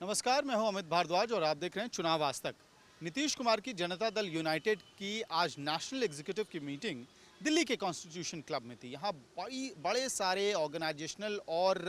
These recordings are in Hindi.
नमस्कार, मैं हूं अमित भारद्वाज और आप देख रहे हैं चुनाव आज तक। नीतीश कुमार की जनता दल यूनाइटेड की आज नेशनल एग्जीक्यूटिव की मीटिंग दिल्ली के कॉन्स्टिट्यूशन क्लब में थी। यहां बड़े सारे ऑर्गेनाइजेशनल और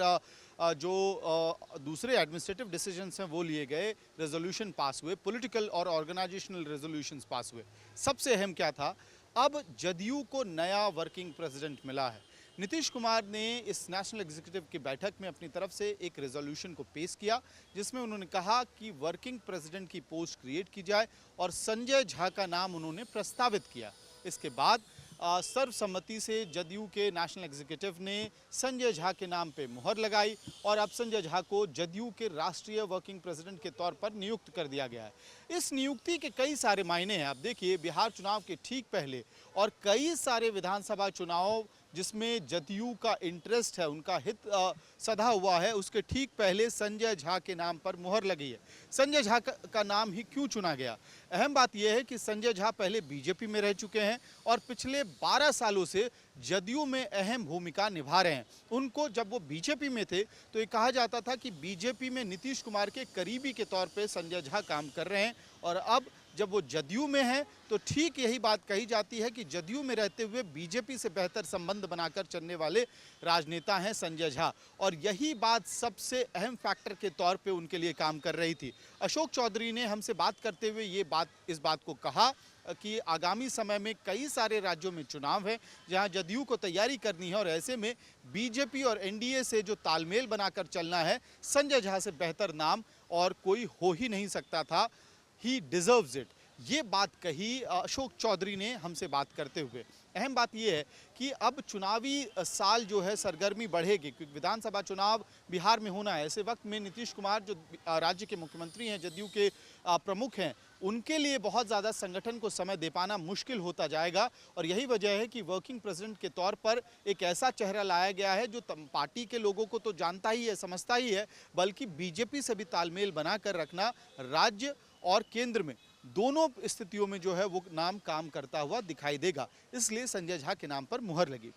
दूसरे एडमिनिस्ट्रेटिव डिसीजंस हैं वो लिए गए, रेजोल्यूशन पास हुए, पॉलिटिकल और ऑर्गेनाइजेशनल रेजोल्यूशंस पास हुए। सबसे अहम क्या था, अब जदयू को नया वर्किंग प्रेसिडेंट मिला है। नीतीश कुमार ने इस नेशनल एग्जीक्यूटिव की बैठक में अपनी तरफ से एक रेजोल्यूशन को पेश किया, जिसमें उन्होंने कहा कि वर्किंग प्रेसिडेंट की पोस्ट क्रिएट की जाए और संजय झा का नाम उन्होंने प्रस्तावित किया। इसके बाद सर्वसम्मति से जदयू के नेशनल एग्जीक्यूटिव ने संजय झा के नाम पे मुहर लगाई और अब संजय झा को जदयू के राष्ट्रीय वर्किंग प्रेसिडेंट के तौर पर नियुक्त कर दिया गया है। इस नियुक्ति के कई सारे मायने हैं। आप देखिए, बिहार चुनाव के ठीक पहले और कई सारे विधानसभा चुनाव जिसमें जदयू का इंटरेस्ट है, उनका हित सधा हुआ है, उसके ठीक पहले संजय झा के नाम पर मुहर लगी है। संजय झा का नाम ही क्यों चुना गया? अहम बात यह है कि संजय झा पहले बीजेपी में रह चुके हैं और पिछले 12 सालों से जदयू में अहम भूमिका निभा रहे हैं। उनको जब वो बीजेपी में थे तो ये कहा जाता था कि बीजेपी में नीतीश कुमार के करीबी के तौर पे संजय झा काम कर रहे हैं, और अब जब वो जदयू में हैं तो ठीक यही बात कही जाती है कि जदयू में रहते हुए बीजेपी से बेहतर संबंध बनाकर चलने वाले राजनेता हैं संजय झा, और यही बात सबसे अहम फैक्टर के तौर पे उनके लिए काम कर रही थी। अशोक चौधरी ने हमसे बात करते हुए इस बात को कहा कि आगामी समय में कई सारे राज्यों में चुनाव है जहां जदयू को तैयारी करनी है, और ऐसे में बीजेपी और एनडीए से जो तालमेल बनाकर चलना है, संजय झा से बेहतर नाम और कोई हो ही नहीं सकता था। ही डिजर्व्स इट, ये बात कही अशोक चौधरी ने हमसे बात करते हुए। अहम बात यह है कि अब चुनावी साल जो है सरगर्मी बढ़ेगी, क्योंकि विधानसभा चुनाव बिहार में होना है। ऐसे वक्त में नीतीश कुमार जो राज्य के मुख्यमंत्री हैं, जदयू के प्रमुख हैं, उनके लिए बहुत ज़्यादा संगठन को समय दे पाना मुश्किल होता जाएगा, और यही वजह है कि वर्किंग प्रेसिडेंट के तौर पर एक ऐसा चेहरा लाया गया है जो पार्टी के लोगों को तो जानता ही है, समझता ही है, बल्कि बीजेपी से भी तालमेल बनाकर रखना, राज्य और केंद्र में दोनों स्थितियों में जो है वो नाम काम करता हुआ दिखाई देगा। इसलिए संजय झा के नाम पर मुहर लगी।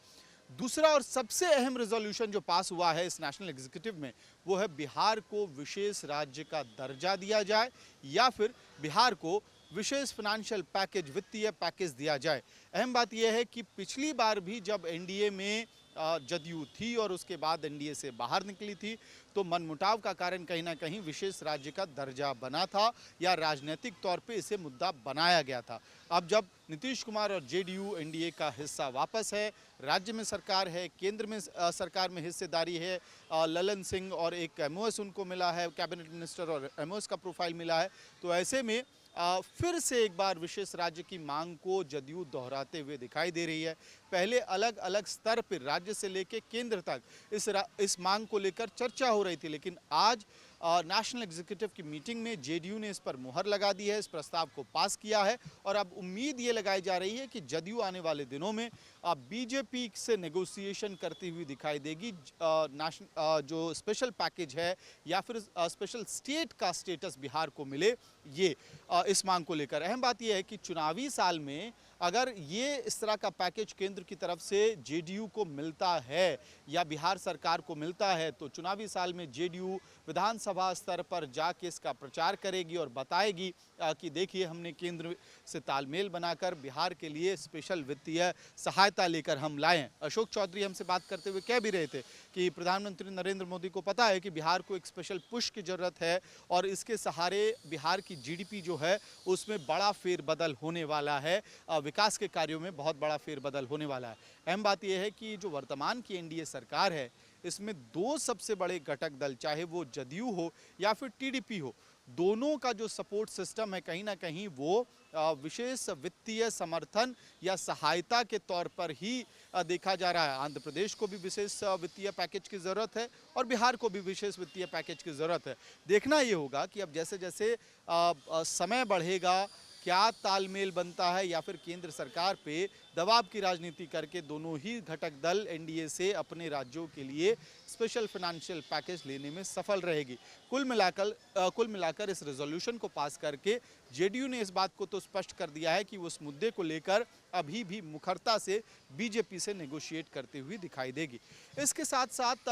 दूसरा और सबसे अहम रेजोल्यूशन जो पास हुआ है इस नेशनल एग्जीक्यूटिव में, वो है बिहार को विशेष राज्य का दर्जा दिया जाए या फिर बिहार को विशेष फाइनेंशियल पैकेज, वित्तीय पैकेज दिया जाए। अहम बात यह है कि पिछली बार भी जब एनडीए में जदयू थी और उसके बाद एनडीए से बाहर निकली थी, तो मनमुटाव का कारण कहीं ना कहीं विशेष राज्य का दर्जा बना था या राजनीतिक तौर पे इसे मुद्दा बनाया गया था। अब जब नीतीश कुमार और जेडीयू एनडीए का हिस्सा वापस है, राज्य में सरकार है, केंद्र में सरकार में हिस्सेदारी है, ललन सिंह और एक एमओएस उनको मिला है, कैबिनेट मिनिस्टर और एमओएस का प्रोफाइल मिला है, तो ऐसे में फिर से एक बार विशेष राज्य की मांग को जदयू दोहराते हुए दिखाई दे रही है। पहले अलग अलग स्तर पर राज्य से लेकर केंद्र तक इस मांग को लेकर चर्चा हो रही थी, लेकिन आज नेशनल एग्जीक्यूटिव की मीटिंग में जेडीयू ने इस पर मुहर लगा दी है, इस प्रस्ताव को पास किया है, और अब उम्मीद ये लगाई जा रही है कि जदयू आने वाले दिनों में बीजेपी से नेगोशिएशन करती हुई दिखाई देगी। जो स्पेशल पैकेज है या फिर स्पेशल स्टेट का स्टेटस बिहार को मिले, ये इस मांग को लेकर। अहम बात यह है कि चुनावी साल में अगर ये इस तरह का पैकेज केंद्र की तरफ से जेडीयू को मिलता है या बिहार सरकार को मिलता है, तो चुनावी साल में जेडीयू विधानसभा स्तर पर जाके इसका प्रचार करेगी और बताएगी कि देखिए, हमने केंद्र से तालमेल बनाकर बिहार के लिए स्पेशल वित्तीय सहायता लेकर हम लाए हैं। अशोक चौधरी हमसे बात करते हुए कह भी रहे थे कि प्रधानमंत्री नरेंद्र मोदी को पता है कि बिहार को एक स्पेशल पुश की जरूरत है, और इसके सहारे बिहार की जीडीपी जो है उसमें बड़ा फेरबदल होने वाला है, विकास के कार्यों में बहुत बड़ा फेरबदल होने वाला है। अहम बात यह है कि जो वर्तमान की एनडीए सरकार है, इसमें दो सबसे बड़े घटक दल, चाहे वो जदयू हो या फिर टीडीपी हो, दोनों का जो सपोर्ट सिस्टम है कहीं ना कहीं वो विशेष वित्तीय समर्थन या सहायता के तौर पर ही देखा जा रहा है। आंध्र प्रदेश को भी विशेष वित्तीय पैकेज की ज़रूरत है और बिहार को भी विशेष वित्तीय पैकेज की ज़रूरत है। देखना ये होगा कि अब जैसे जैसे समय बढ़ेगा, क्या तालमेल बनता है या फिर केंद्र सरकार पे दबाव की राजनीति करके दोनों ही घटक दल एनडीए से अपने राज्यों के लिए स्पेशल फाइनेंशियल पैकेज लेने में सफल रहेगी। कुल मिलाकर इस रेजोल्यूशन को पास करके जेडीयू ने इस बात को तो स्पष्ट कर दिया है कि वो उस मुद्दे को लेकर अभी भी मुखरता से बीजेपी से नेगोशिएट करती हुई दिखाई देगी। इसके साथ साथ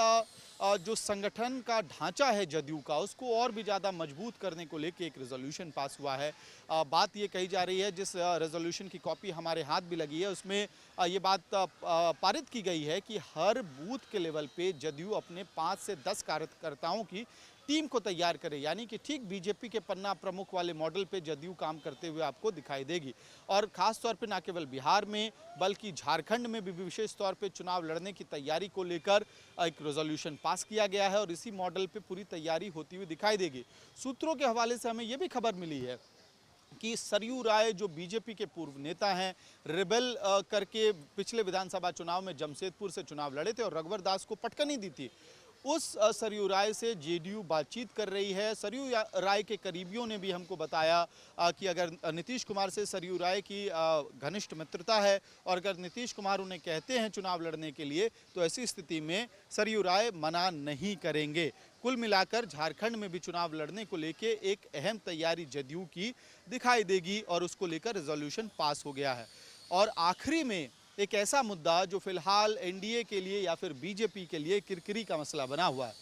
जो संगठन का ढांचा है जदयू का, उसको और भी ज़्यादा मजबूत करने को लेकर एक रेजोल्यूशन पास हुआ है। बात ये कही जा रही है, जिस रेजोल्यूशन की कॉपी हमारे हाथ भी लगी है, उसमें ये बात पारित की गई है कि हर बूथ के लेवल पे जदयू अपने 5 से 10 कार्यकर्ताओं की टीम को तैयार करे, यानी कि ठीक बीजेपी के पन्ना प्रमुख वाले मॉडल पे जदयू काम करते हुए आपको दिखाई देगी। और खास तौर पे न केवल बिहार में बल्कि झारखंड में भी विशेष तौर पे चुनाव लड़ने की तैयारी को लेकर एक रेजोल्यूशन पास किया गया है और इसी मॉडल पे पूरी तैयारी होती हुई दिखाई देगी। सूत्रों के हवाले से हमें ये भी खबर मिली है कि सरयू राय जो बीजेपी के पूर्व नेता हैं, रेबेल करके पिछले विधानसभा चुनाव में जमशेदपुर से चुनाव लड़े थे और रघुवर दास को पटकनी दी थी, उस सरयू राय से जेडीयू बातचीत कर रही है। सरयू राय के करीबियों ने भी हमको बताया कि अगर नीतीश कुमार से सरयू राय की घनिष्ठ मित्रता है और अगर नीतीश कुमार उन्हें कहते हैं चुनाव लड़ने के लिए, तो ऐसी स्थिति में सरयू राय मना नहीं करेंगे। कुल मिलाकर झारखंड में भी चुनाव लड़ने को लेकर एक अहम तैयारी जदयू की दिखाई देगी और उसको लेकर रेजोल्यूशन पास हो गया है। और आखिरी में एक ऐसा मुद्दा जो फिलहाल एनडीए के लिए या फिर बीजेपी के लिए किरकिरी का मसला बना हुआ है।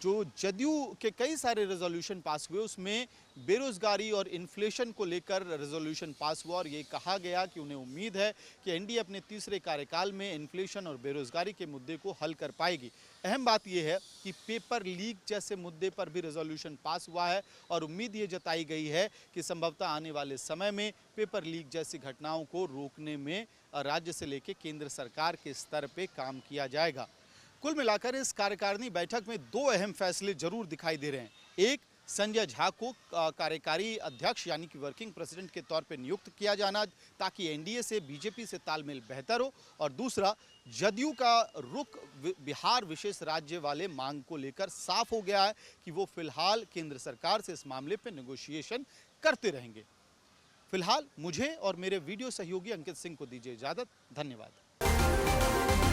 जो जदयू के कई सारे रेजोल्यूशन पास हुए, उसमें बेरोजगारी और इन्फ्लेशन को लेकर रेजोल्यूशन पास हुआ और ये कहा गया कि उन्हें उम्मीद है कि एनडीए अपने तीसरे कार्यकाल में इन्फ्लेशन और बेरोजगारी के मुद्दे को हल कर पाएगी। अहम बात यह है कि पेपर लीक जैसे मुद्दे पर भी रेजोल्यूशन पास हुआ है और उम्मीद ये जताई गई है कि संभवतः आने वाले समय में पेपर लीक जैसी घटनाओं को रोकने में राज्य से लेकर केंद्र सरकार के स्तर पर काम किया जाएगा। कुल मिलाकर इस कार्यकारिणी बैठक में 2 अहम फैसले जरूर दिखाई दे रहे हैं। एक, संजय झा को कार्यकारी अध्यक्ष यानी कि वर्किंग प्रेसिडेंट के तौर पर नियुक्त किया जाना ताकि एनडीए से बीजेपी से तालमेल बेहतर हो, और दूसरा, जदयू का रुख बिहार विशेष राज्य वाले मांग को लेकर साफ हो गया है कि वो फिलहाल केंद्र सरकार से इस मामले पर नेगोशिएशन करते रहेंगे। फिलहाल मुझे और मेरे वीडियो सहयोगी अंकित सिंह को दीजिए इजाजत। धन्यवाद।